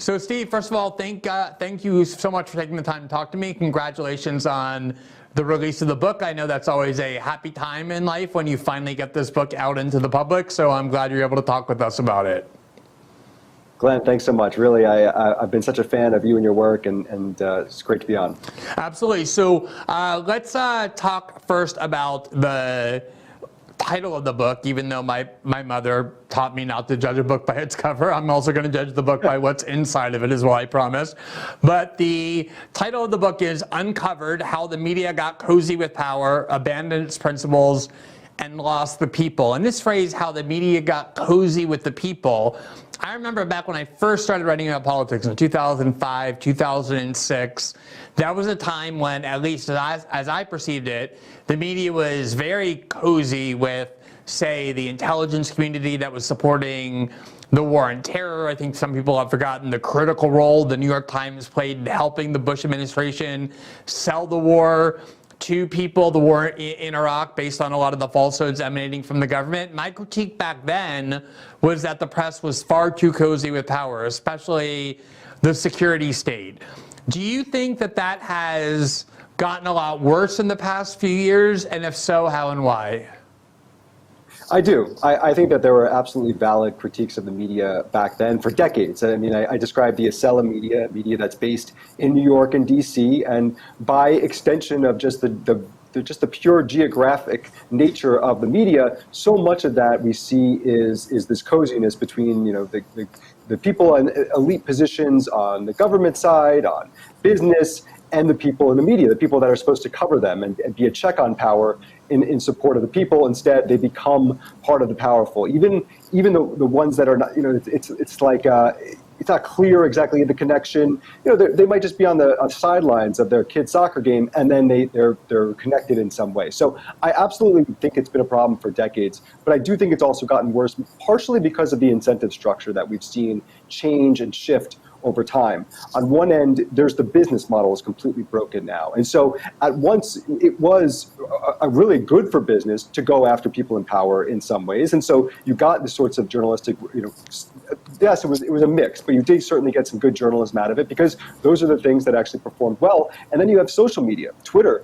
So Steve, first of all, thank you so much for taking the time to talk to me. Congratulations on the release of the book. I know that's always a happy time in life when you finally get this book out into the public, so I'm glad you're able to talk with us about it. Glenn, thanks so much. Really, I've been such a fan of you and your work, and it's great to be on. Absolutely. So let's talk first about the title of the book. Even though my mother taught me not to judge a book by its cover, I'm also going to judge the book by what's inside of it as well, I promise. But the title of the book is Uncovered: How the Media Got Cozy with Power, Abandoned Its Principles, and Lost the People. And this phrase, how the media got cozy with the people, I remember back when I first started writing about politics in 2005, 2006, that was a time when, at least as I perceived it, the media was very cozy with, say, the intelligence community that was supporting the war on terror. I think some people have forgotten the critical role the New York Times played in helping the Bush administration sell the war to people, the war in Iraq, based on a lot of the falsehoods emanating from the government. My critique back then was that the press was far too cozy with power, especially the security state. Do you think that that has gotten a lot worse in the past few years? And if so, how and why? I do. I think that there were absolutely valid critiques of the media back then for decades. I mean, I described the Acela media that's based in New York and DC, and by extension of just the pure geographic nature of the media, so much of that we see is this coziness between, you know, the people in elite positions on the government side, on business, and the people in the media, the people that are supposed to cover them and be a check on power in support of the people. Instead, they become part of the powerful. Even the ones that are not, you know, it's like it's not clear exactly the connection. You know, they might just be on the sidelines of their kid's soccer game, and then they're connected in some way. So I absolutely think it's been a problem for decades, but I do think it's also gotten worse, partially because of the incentive structure that we've seen change and shift over time. On one end, there's the business model is completely broken now. And so at once it was a really good for business to go after people in power in some ways. And so you got the sorts of journalistic, you know, yes, it was a mix, but you did certainly get some good journalism out of it because those are the things that actually performed well. And then you have social media, Twitter,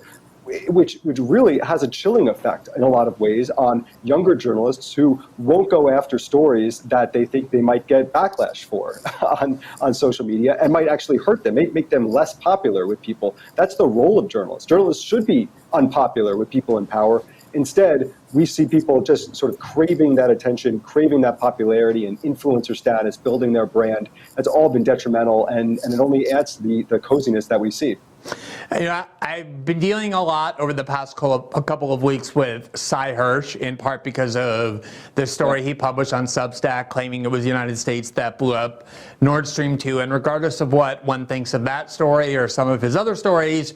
which really has a chilling effect in a lot of ways on younger journalists who won't go after stories that they think they might get backlash for on social media and might actually hurt them, make them less popular with people. That's the role of journalists. Journalists should be unpopular with people in power. Instead, we see people just sort of craving that attention, craving that popularity and influencer status, building their brand. That's all been detrimental, and it only adds to the coziness that we see. You know, I've been dealing a lot over the past couple of weeks with Cy Hirsch, in part because of the story he published on Substack claiming it was the United States that blew up Nord Stream 2. And regardless of what one thinks of that story or some of his other stories,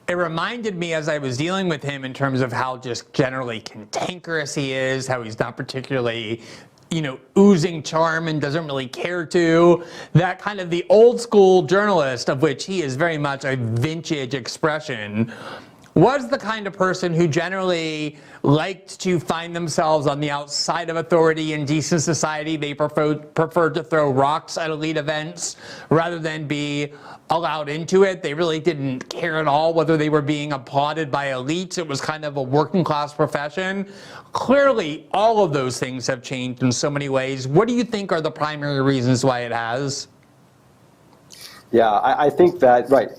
it reminded me as I was dealing with him in terms of how just generally cantankerous he is, how he's not particularly, you know, oozing charm and doesn't really care to, that kind of the old school journalist, of which he is very much a vintage expression, was the kind of person who generally liked to find themselves on the outside of authority in decent society. They preferred to throw rocks at elite events rather than be allowed into it. They really didn't care at all whether they were being applauded by elites. It was kind of a working class profession. Clearly, all of those things have changed in so many ways. What do you think are the primary reasons why it has? Yeah, I think that, right,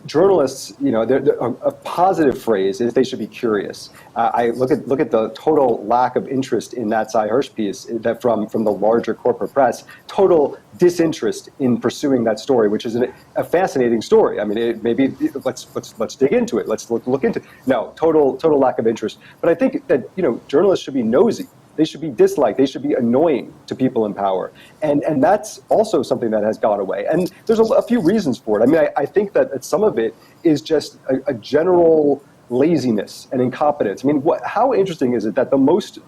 journalists, you know, a positive phrase is they should be curious. I look at the total lack of interest in that Cy Hirsch piece that from the larger corporate press, total disinterest in pursuing that story, which is a fascinating story. I mean, let's dig into it. Let's look into it. No, total lack of interest. But I think that, you know, journalists should be nosy. They should be disliked. They should be annoying to people in power. And that's also something that has gone away. And there's a few reasons for it. I mean, I think that some of it is just a general laziness and incompetence. I mean, how interesting is it that the most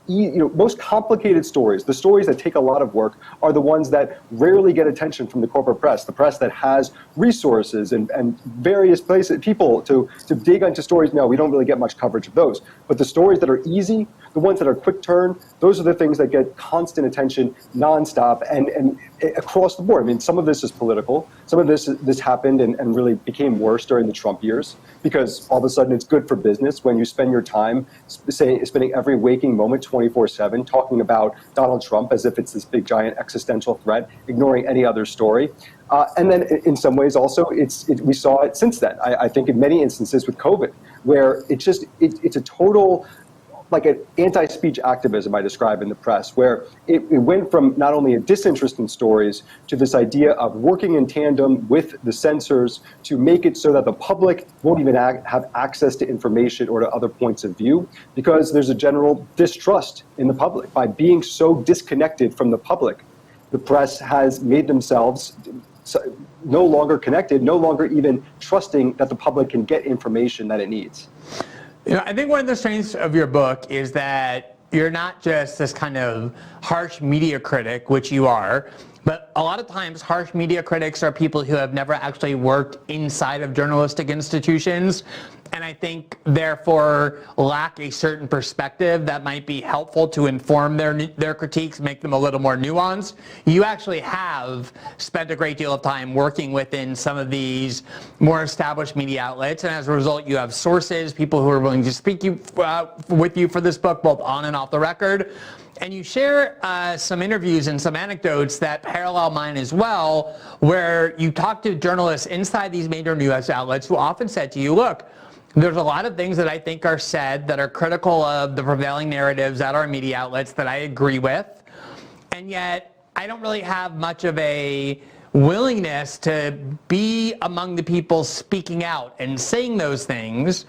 most complicated stories, the stories that take a lot of work, are the ones that rarely get attention from the corporate press, the press that has resources and various places, people to dig into stories. No, we don't really get much coverage of those. But the stories that are easy, the ones that are quick turn, those are the things that get constant attention nonstop and across the board. I mean, some of this is political. Some of this happened and really became worse during the Trump years, because all of a sudden it's good for business when you spend your time spending every waking moment 24/7 talking about Donald Trump as if it's this big giant existential threat, ignoring any other story. And then in some ways also, we saw it since then. I think in many instances with COVID, where it's a total, like an anti-speech activism I describe in the press, where it went from not only a disinterest in stories to this idea of working in tandem with the censors to make it so that the public won't even have access to information or to other points of view, because there's a general distrust in the public. By being so disconnected from the public, the press has made themselves no longer connected, no longer even trusting that the public can get information that it needs. I think one of the strengths of your book is that you're not just this kind of harsh media critic, which you are, but a lot of times harsh media critics are people who have never actually worked inside of journalistic institutions, and I think therefore lack a certain perspective that might be helpful to inform their critiques, make them a little more nuanced. You actually have spent a great deal of time working within some of these more established media outlets, and as a result you have sources, people who are willing to speak with you for this book, both on and off the record. And you share some interviews and some anecdotes that parallel mine as well, where you talk to journalists inside these major news outlets who often said to you, look, there's a lot of things that I think are said that are critical of the prevailing narratives at our media outlets that I agree with, and yet I don't really have much of a willingness to be among the people speaking out and saying those things.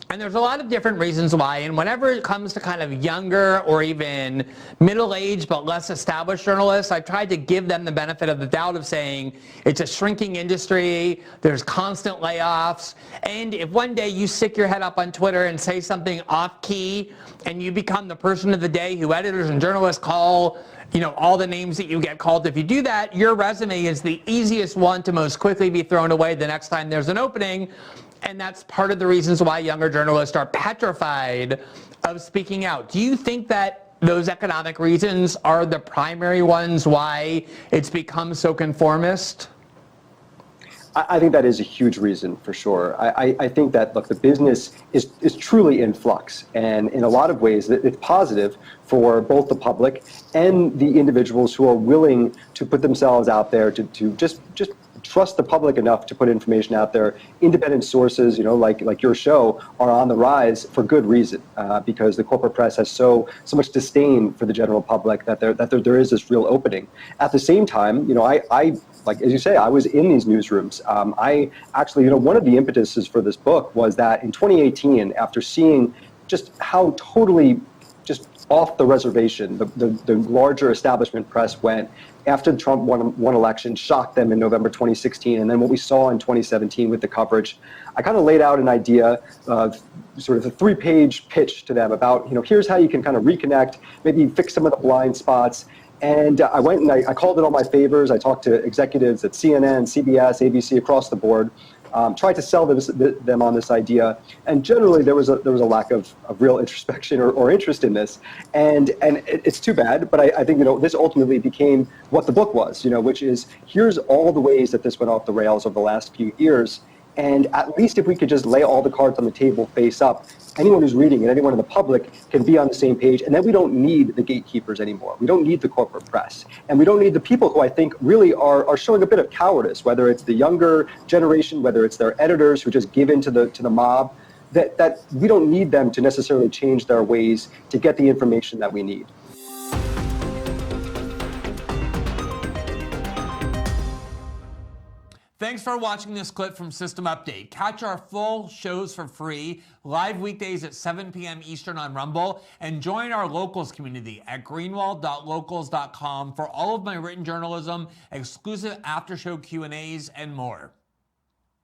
And there's a lot of different reasons why, and whenever it comes to kind of younger or even middle-aged but less established journalists, I've tried to give them the benefit of the doubt of saying it's a shrinking industry, there's constant layoffs, and if one day you stick your head up on Twitter and say something off-key and you become the person of the day who editors and journalists call, all the names that you get called, if you do that, your resume is the easiest one to most quickly be thrown away the next time there's an opening. And that's part of the reasons why younger journalists are petrified of speaking out. Do you think that those economic reasons are the primary ones why it's become so conformist? I think that is a huge reason, for sure. I think that, look, the business is truly in flux. And in a lot of ways, it's positive for both the public and the individuals who are willing to put themselves out there to just trust the public enough to put information out there. Independent sources, like your show, are on the rise for good reason, because the corporate press has so much disdain for the general public that there is this real opening. At the same time, I like, as you say, I was in these newsrooms. I actually, one of the impetuses for this book was that in 2018, after seeing just how totally just off the reservation the larger establishment press went after Trump won election, shocked them in November 2016, and then what we saw in 2017 with the coverage, I kind of laid out an idea of sort of a 3-page pitch to them about, here's how you can kind of reconnect, maybe fix some of the blind spots. And I went and I called in all my favors. I talked to executives at CNN, CBS, ABC, across the board, tried to sell them on this idea. And generally, there was a lack of real introspection or interest in this. And it's too bad. But I think this ultimately became what the book was, which is, here's all the ways that this went off the rails over the last few years. And at least if we could just lay all the cards on the table face up, anyone who's reading it, anyone in the public can be on the same page. And then we don't need the gatekeepers anymore. We don't need the corporate press. And we don't need the people who I think really are showing a bit of cowardice, whether it's the younger generation, whether it's their editors who just give in to the mob, that we don't need them to necessarily change their ways to get the information that we need. Thanks for watching this clip from System Update. Catch our full shows for free, live weekdays at 7 p.m. Eastern on Rumble, and join our locals community at greenwald.locals.com for all of my written journalism, exclusive after-show Q&As, and more.